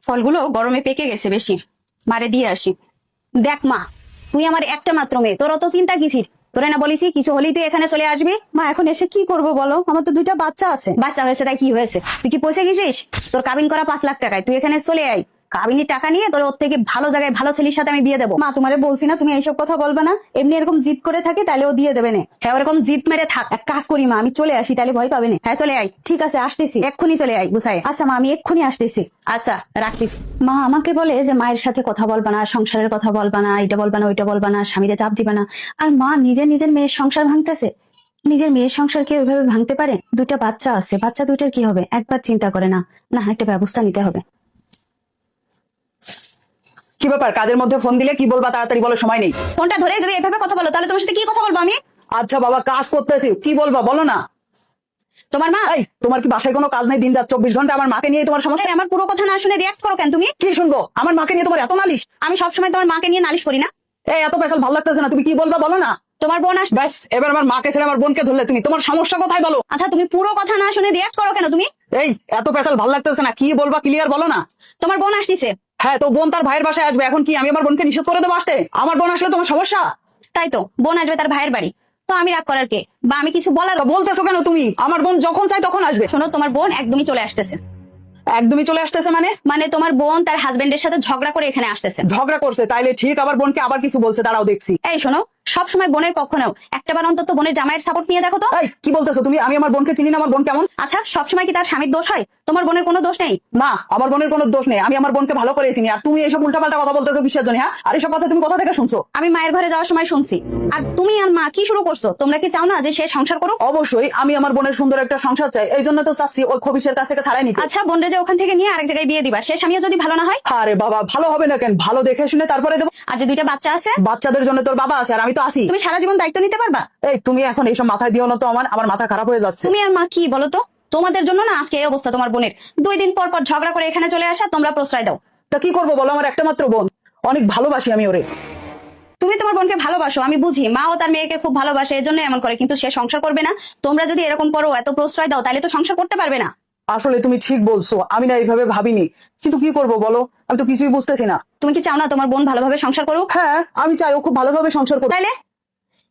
ফলগুলো গরমে পেকে গেছে বেশি, মারে দিয়ে আসি। দেখ মা, তুই আমার একটা মাত্র মেয়ে, তোর অত চিন্তা কিসির? তোরে না বলিসি কিছু হলেই তুই এখানে চলে আসবি? মা এখন এসে কি করবো বলো, আমার তো 2টা বাচ্চা আছে। বাচ্চা হয়েছে তাই কি হয়েছে? তুই কি পয়সা গেছিস? তোর কাবিন করা 5 লাখ টাকায়, তুই এখানে চলে আয়। কাবিনের টাকা নিয়ে তোর ওর থেকে ভালো জায়গায় ভালো ছেলের সাথে আমি বিয়ে দেবো। মা তোমারে বলছি না তুমি এইসব কথা বলবে না, এমনি এরকম জিদ করে থাকে তাহলে ও দিয়ে দেবে না। হ্যাঁ, ওরকম জিদ মেরে থাক। এক কাজ করি মা, আমি চলে আসি তাহলে ভয় পাবে না। হ্যাঁ চলে আয়। ঠিক আছে আসতেছি। এক্ষুনি চলে আয় বুঝাই। আচ্ছা মা, আমি এক্ষুনি আসতেছি। আচ্ছা রাখতেছি। মা আমাকে বলে যে মায়ের সাথে কথা বলবা না, সংসারের কথা বলবা না, এটা বলবা না, ওইটা বলবা না, স্বামীরে চাপ দিবা না। আর মা নিজের মেয়ের সংসার ভাঙতেছে। নিজের মেয়ের সংসার কি ওইভাবে ভাঙতে পারে? 2টা বাচ্চা আছে, বাচ্চা 2টার কি হবে একবার চিন্তা করে না? না, একটা ব্যবস্থা নিতে হবে। কি ব্যাপার, কাজের মধ্যে ফোন দিলে কি বলবা তাড়াতাড়ি বলো, সময় নেই। ফোনটা ধরে যদি এভাবে কথা বলো তাহলে তোমার সাথে কি কথা বলবো আমি? আচ্ছা বাবা, কাজ করতেছি, কি বলবা বলো না। তোমার মা, এই তোমার কি বাসায় কোনো কাজ নেই? দিন রাত 24 ঘন্টা আমার মাকে নিয়ে তোমার সমস্যা। আমার পুরো কথা না শুনে রিয়াক্ট করো কেন তুমি? কি শুনবো? আমার মাকে নিয়ে তোমার এত নালিশ? আমি সবসময় তোমার মাকে নিয়ে নালিশ করি না। এই এত পেশাল ভালো লাগতেছে না, তুমি কি বলবা বলো না। তোমার বোন আস। ব্যাস, এবার আমার মাকে ছেড়ে আমার বোনকে ধরলে তুমি, তোমার সমস্যা কোথায় বলো। আচ্ছা তুমি পুরো কথা না শুনে রিয়াক্ট করো কেন তুমি? এই এত পেশাল ভালো লাগতেছে না, কি বলবা ক্লিয়ার বলো না। তোমার বোন আসতেছে। হ্যাঁ, তো বোন তার ভাইয়ের বাসায় আসবে, এখন কি আমি আমার বোনকে নিষেধ করে দেবো আসতে? আমার বোন আসলে তোমার সমস্যা? তাই তো, বোন আসবে তার ভাইয়ের বাড়ি, তো আমি রাগ করার কে? বা আমি কিছু বলার? তা বলতেছো কেন তুমি? আমার বোন যখন চাই তখন আসবে। শোনো, তোমার বোন একদমই চলে আসতেছে। একদমই চলে আসতেছে মানে? মানে তোমার বোন তার হাজবেন্ডের সাথে ঝগড়া করে এখানে আসতেছে। ঝগড়া করছে তাইলে ঠিক, আবার বোনকে আবার কিছু বলছে, দাঁড়াও দেখছি। এই শোনো, সবসময় বোনের পক্ষ নাও, একটাবার অন্তত বোনের জামাইয়ের সাপোর্ট নিয়ে দেখো তো। এই কি বলতেছো তুমি? আমি আমার বোনকে চিনি না, আমার বোন কেমন? আচ্ছা সবসময় কি তার স্বামীর দোষ হয়? তোমার বোনের কোনো দোষ নেই? না, আমার বোনের কোনো দোষ নেই, আমি আমার বোনকে ভালো করে চিনি। আর তুমি এইসব উল্টাপাল্টা কথা বলতেছো কিসের জন্য? হ্যাঁ, আর এইসব কথা তুমি কোথা থেকে শুনছো? আমি মায়ের ঘরে যাওয়ার সময় শুনছি। আর তুমি আর মা কি শুরু করছো? তোমরা কি চাও না যে সে সংসার করুক? অবশ্যই আমি আমার বোনের সুন্দর একটা সংসার চাই, এই জন্য তো চাচ্ছি ওই খবিসের কাছ থেকে ছাড়াই নিতে। আচ্ছা বোনরে যে ওখান থেকে নিয়ে আরেক জায়গায় বিয়ে দিবা, সে স্বামীও যদি ভালো না হয়? আরে বাবা, ভালো হবে না কেন? ভালো দেখে শুনে তারপরে দেবো। আর যে 2টা বাচ্চা আছে, বাচ্চাদের জন্য তোর বাবা আছে আর আমি তো আছি। তুমি সারা জীবন দায়িত্ব নিতে পারবা? এই তুমি এখন এইসব মাথায় দিও না তো, আমার মাথা খারাপ হয়ে যাচ্ছে। তুমি আর মা কি বলো তো, তোমাদের জন্য না আজকে এই অবস্থা। তোমার বোনের 2 দিন পর পর ঝগড়া করে এখানে চলে আসা, তোমরা প্রশ্রয় দাও। তা কি করবো বলো, আমার একটা মাত্র বোন, অনেক ভালোবাসি আমি ওরে। তুমি তোমার বোনকে ভালোবাসো, আমি বুঝি। মাও তার মেয়েকে খুব ভালোবাসে, এজন্য এমন করে, কিন্তু সে সংসার করবে না। তোমরা যদি এরকম করো, এত প্রশ্রয় দাও, তাহলে তো সংসার করতে পারবে না। আসলে তুমি ঠিক বলছো, আমি না এইভাবে ভাবিনি, কিন্তু কি করব বলো, আমি তো কিছুই বুঝতেছি না। তুমি কি চাও না তোমার বোন ভালোভাবে সংসার করুক? হ্যাঁ, আমি চাই ও খুব ভালোভাবে সংসার করুক। তাইলে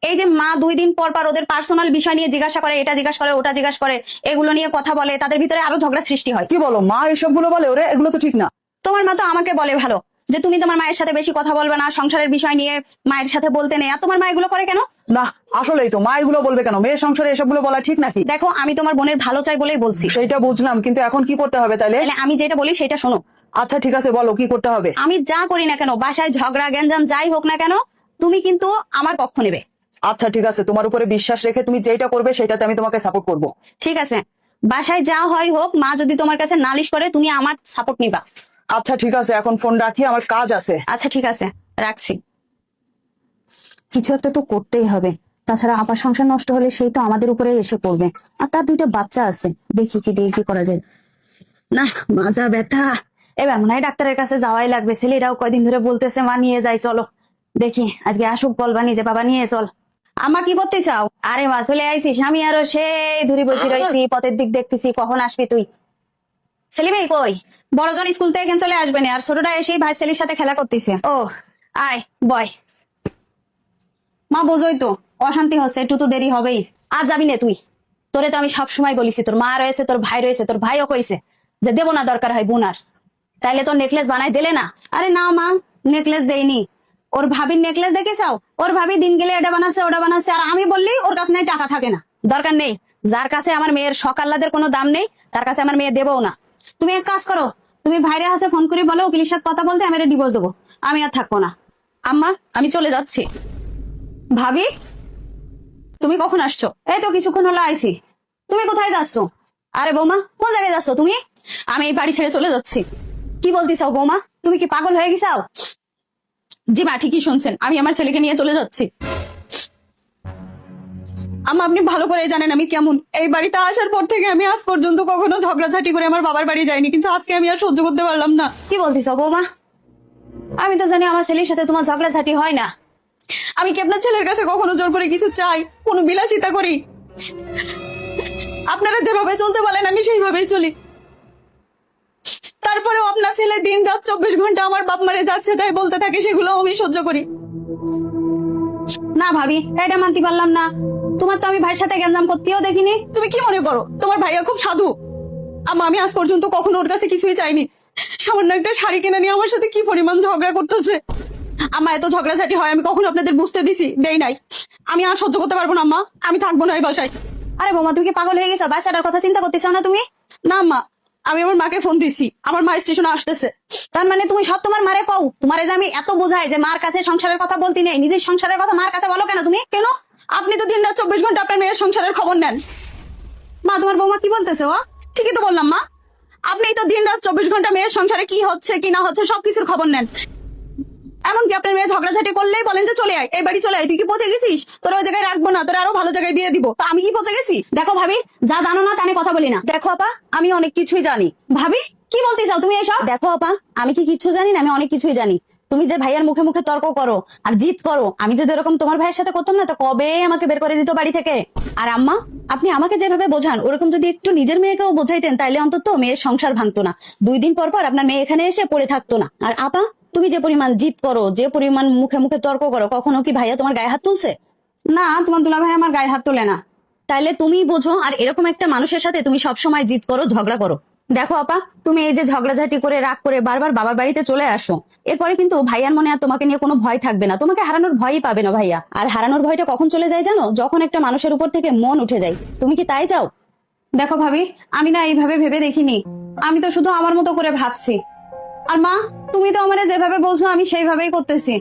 এই যে মা 2 দিন পর পর ওদের পার্সোনাল বিষয় নিয়ে জিজ্ঞাসা করে, এটা জিজ্ঞাসা করে, ওটা জিজ্ঞাসা করে, এগুলো নিয়ে কথা বলে, তাদের ভিতরে আরো ঝগড়া সৃষ্টি হয়। কি বলো, মা এসব গুলো বলে ওরে? এগুলো তো ঠিক না। তোমার মা তো আমাকে বলে ভালো যে তুমি তোমার মায়ের সাথে বেশি কথা বলবে না, সংসারের বিষয় নিয়ে মায়ের সাথে বলতে নেই। আর তোমার মা এগুলো করে কেন? না, আসলেই তো, মা এগুলো বলবে কেন? মেয়ের সংসারে এসব গুলো বলা ঠিক নাকি? দেখো, আমি তোমার বোনের ভালো চাই বলেই বলছি। সেইটা বুঝলাম, কিন্তু এখন কি করতে হবে তাইলে? তাহলে আমি যেটা বলি সেটা শোনো। আচ্ছা ঠিক আছে, বলো কি করতে হবে। আমি যা করি না কেন, বাসায় ঝগড়া গ্যাঞ্জাম যাই হোক না কেন, তুমি কিন্তু আমার পক্ষ নেবে। আচ্ছা ঠিক আছে, তোমার উপরে বিশ্বাস রেখে তুমি যেটা করবে সেটাতে আমি তোমাকে সাপোর্ট করব। ঠিক আছে, বাসায় যা হয় হোক, মা যদি তোমার কাছে নালিশ করে, তুমি আমার সাপোর্ট নিবা। আচ্ছা ঠিক আছে, এখন ফোন রাখি, আমার কাজ আছে। আচ্ছা ঠিক আছে, রাখছি। কিছু একটা তো করতেই হবে, তাছাড়া আপার সংসার নষ্ট হলে সেই তো আমাদের উপরে এসে পড়বে। আর তার 2টা বাচ্চা আছে, দেখি কি করা যায়। না, মাজা ব্যথা, এবার মনে হয় ডাক্তারের কাছে যাওয়াই লাগবে। ছেলেরাও কয়দিন ধরে বলতেছে মা নিয়ে যাই চলো। দেখি আজকে আসুক, বলবা নিজে বাবা নিয়ে চল। আমা কি করতে চাও? আরে মা চলে আইছিস? আমি আরো সেই ধরে বসে রয়েছি, পথের দিক দেখতেছি কখন আসবি তুই। ছেলে মেয়ে কই? বড়জন স্কুল থেকে এখানে চলে আসবে না, আর ছোটটা এসেই ভাই ছেলের সাথে খেলা করতেছে। ও আয় বয়। মা বোঝোই তো, অশান্তি হচ্ছে, একটু তো দেরি হবেই। আজ যাবি না তুই? তোরে তো আমি সবসময় বলিছি, তোর মা রয়েছে, তোর ভাই রয়েছে, তোর ভাইও কইছে যে দেবো না, দরকার হয় বোনার। তাইলে তোর নেকলেস বানাই দিলে না? আরে না মা, নেকলেস দেইনি। ওর ভাবির নেকলেস দেখে চাও? ওর ভাবি দিন গেলে এটা বানাচ্ছে ওটা বানাচ্ছে, আর আমি বললি ওর কাছে নাই টাকা থাকে না। দরকার নেই, যার কাছে আমার মেয়ের সকাল্লাদের কোনো দাম নেই তার কাছে আমার মেয়ে দেবও না। তুমি এক কাজ করো, তুমি ভাইরে হাসে ফোন করে বলো উকিলের সাথে কথা বলতে, আমি ডিভোর্স দেবো, আমি আর থাকবো না। আম্মা আমি চলে যাচ্ছি। ভাবি তুমি কখন আসছো? এই তো কিছুক্ষণ হলো আইছি। তুমি কোথায় যাচ্ছ? আরে বৌমা, কোন জায়গায় যাচ্ছ তুমি? আমি এই বাড়ি ছেড়ে চলে যাচ্ছি। কি বলতে চাও বৌমা? তুমি কি পাগল হয়ে গেছাও? জি মা, ঠিকই শুনছেন, আমি আমার ছেলেকে নিয়ে চলে যাচ্ছি। আম্মা আপনি ভালো করে জানেন আমি কেমন। এই বাড়িতে আসার পর থেকে আমি আজ পর্যন্ত কখনো ঝগড়াঝাটি করে আমার বাবার বাড়ি যাইনি, কিন্তু আজকে আমি আর সহ্য করতে পারলাম না। কি বলতিস বৌমা? আমি তো জানি আমার ছেলের সাথে তোমার ঝগড়াঝাটি হয় না। আমি কি আপনার ছেলের কাছে কখনো জোর করে কিছু চাই, কোনো বিলাসিতা করি? আপনারা যেভাবে চলতে বলেন আমি সেইভাবেই চলি। তারপরেও আপনার ছেলে দিন রাত 24 ঘন্টা আমার বাপ মারে যাচ্ছে তাই বলতে থাকে, সেগুলো আমি সহ্য করি। না ভাবি, এটা মানতে পারলাম না। তোমার তো আমি ভাইয়ের সাথে গ্যাঞ্জাম করতেও দেখিনি। তুমি কি মনে করো তোমার ভাইয়া খুব সাধু? আম্মা, আমি আজ পর্যন্ত কখনো ওর কাছে কিছুই চাইনি। সামান্য একটা শাড়ি কিনে নিয়ে আমার সাথে কি পরিমাণ ঝগড়া করতেছে। আম্মা, এত ঝগড়াঝাটি হয় আমি কখনো আপনাদের বুঝতে দিছি দেই নাই। আমি আর সহ্য করতে পারবো না আম্মা, আমি থাকবো না এই বাসায়। আরে বোমা, তুমি কি পাগল হয়ে গেছো? বাচ্চাটার কথা চিন্তা করতেছো না তুমি? না আম্মা, আমি আমার মাকে ফোন দিছি, আমার মা স্টেশনে আসতেছে। তার মানে তুমি সব তোমার মারে কও? তোমারে যে আমি এত বোঝাই যে মার কাছে সংসারের কথা বলতে নেই, নিজের সংসারের কথা মার কাছে বলো কেন তুমি? কেন? আপনি তো দিন রাত 24 ঘন্টা আপনার মেয়ের সংসারের খবর নেন। মা, তোমার বৌমা কি বলতেছে? ও ঠিকই তো বললাম মা, আপনি তো দিন রাত 24 ঘন্টা মেয়ের সংসারে কি হচ্ছে কি না হচ্ছে সবকিছুর খবর নেন। এমনকি আপনার মেয়ে ঝগড়াঝাটি করলেই বলেন যে চলে আয়, এই বাড়ি চলে আয়, তুই কি পচে গেছিস, তোর ওই জায়গায় রাখবো না, তোর আরো ভালো জায়গায় বিয়ে দিব। তো আমি কি পচে গেছি? দেখো ভাবি, যা জানো না তা নিয়ে কথা বলি না। দেখো আপা, আমি অনেক কিছুই জানি। ভাবি, কি বলতে চাও তুমি এসব? দেখো আপা, আমি কি কিচ্ছু জানি না? আমি অনেক কিছুই জানি। তুমি যে ভাইয়ার মুখে মুখে তর্ক করো আর জিদ করো, আমি যদি এরকম তোমার ভাইয়ের সাথে করতাম না তো কবে আমাকে বের করে দিত বাড়ি থেকে। আর আম্মা, আপনি আমাকে যেভাবে বোঝান ওরকম যদি একটু নিজের মেয়েকেও বোঝাইতেন তাইলে অন্তত মেয়ের সংসার ভাঙতো না। 2 দিন পর পর আপনার মেয়ে এখানে এসে পড়ে থাকতো না। আর আপা, তুমি যে পরিমাণ জিদ করো, যে পরিমাণ মুখে মুখে তর্ক করো, কখনো কি ভাইয়া তোমার গায়ে হাত তুলছে? না, তোমার দুলা ভাই আমার গায়ে হাত তোলে না। তাইলে তুমি বোঝো। আর এরকম একটা মানুষের সাথে তুমি সবসময় জিদ করো, ঝগড়া করো। দেখো আপা, তুমি এই যে ঝগড়াঝাটি করে রাগ করে বারবার বাবার বাড়িতে চলে আসো, এরপরে কিন্তু ভাইয়ার মনে আর তোমাকে নিয়ে কোনো ভয় থাকবে না, তোমাকে হারানোর ভয়ই পাবে না ভাইয়া। আর হারানোর ভয়টা কখন চলে যায় জানো? যখন একটা মানুষের উপর থেকে মন উঠে যায়। তুমি কি তাই চাও? দেখো ভাবি, আমি না এইভাবে ভেবে দেখিনি, আমি তো শুধু আমার মতো করে ভাবছি। আর মা, তুমি তো আমারে যেভাবে বলছো আমি সেইভাবেই করতেছি।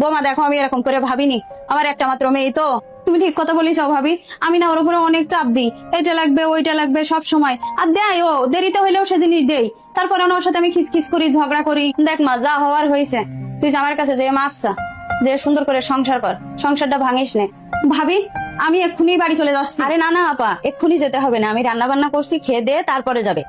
বোমা দেখো, আমি এরকম করে ভাবিনি, আমার একটা মাত্র মেয়ে তো। তুমি ঠিক কথা বলিস ভাবি, আমি না ওর উপরে অনেক চাপ দিই, এটা লাগবে ওইটা লাগবে সব সময়। আর দেয় ও, দেরিতে হইলেও সে জিনিস দেই, তারপরে ওর সাথে আমি খিসখিস করি, ঝগড়া করি। দেখ মা, যা হওয়ার হয়েছে, তুই আমার কাছে যে মাপসা, যে সুন্দর করে সংসার কর, সংসারটা ভাঙিস নে। ভাবি, আমি এক্ষুনি বাড়ি চলে যাচ্ছি। আরে না না আপা, এক্ষুনি যেতে হবে না, আমি রান্না বান্না করছি, খেয়ে দিয়ে তারপরে যাবে।